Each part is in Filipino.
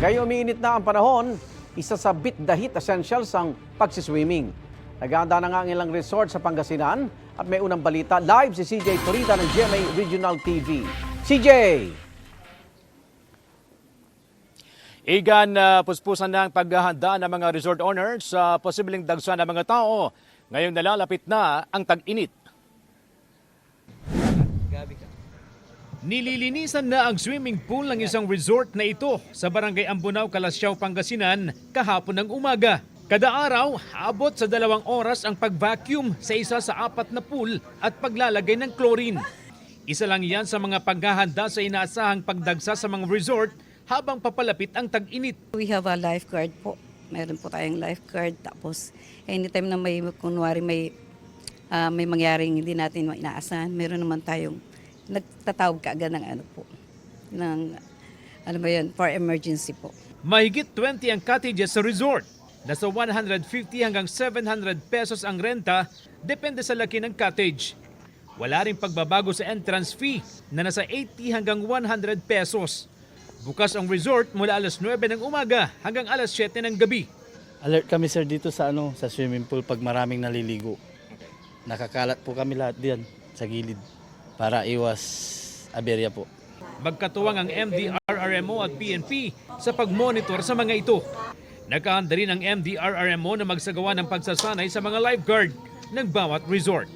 Gayong umiinit na ang panahon, isa sa beat the heat essentials ang pagsiswimming. Naghahanda na nga ang ilang resort sa Pangasinan at may unang balita. Live si CJ Torida ng GMA Regional TV. CJ! Igan, puspusan na ang paghahanda ng mga resort owners sa posibleng dagsa ng mga tao. Ngayon nalalapit na ang tag-init. Nililinisan na ang swimming pool ng isang resort na ito sa Barangay Ambunaw, Calasiao, Pangasinan kahapon ng umaga. Kada araw, abot sa 2 oras ang pag-vacuum sa isa sa 4 na pool at paglalagay ng chlorine. Isa lang yan sa mga paghahanda sa inaasahang pagdagsa sa mga resort habang papalapit ang tag-init. We have a lifeguard po. Meron po tayong lifeguard. Tapos anytime na may kunwari may mangyaring hindi natin inaasahan, meron naman tayong nagtatawag kaagad ng for emergency po. Mahigit 20 ang cottages sa resort. Nasa 150 hanggang 700 pesos ang renta, depende sa laki ng cottage. Wala ring pagbabago sa entrance fee na nasa 80 hanggang 100 pesos. Bukas ang resort mula alas 9 ng umaga hanggang alas 7 ng gabi. Alert kami sir dito sa sa swimming pool pag maraming naliligo. Nakakalat po kami lahat diyan sa gilid para iwas aberya po. Magkatuwang ang MDRRMO at PNP sa pagmonitor sa mga ito. Nakahanda rin ang MDRRMO na magsagawa ng pagsasanay sa mga lifeguard ng bawat resort.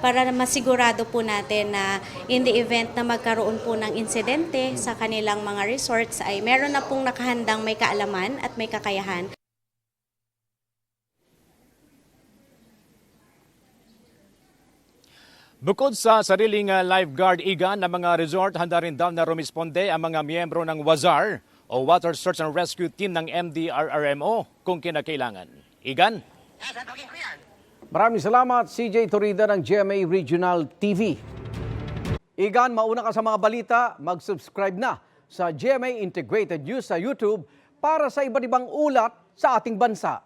Para masigurado po natin na in the event na magkaroon po ng insidente sa kanilang mga resorts ay meron na pong nakahandang may kaalaman at may kakayahan. Bukod sa sariling lifeguard igan ng mga resort, handa rin daw na rumisponde ang mga miyembro ng WASAR o Water Search and Rescue Team ng MDRRMO kung kinakailangan. Igan? Maraming salamat, CJ Torida ng GMA Regional TV. Igan, mauna ka sa mga balita, mag-subscribe na sa GMA Integrated News sa YouTube para sa iba't ibang ulat sa ating bansa.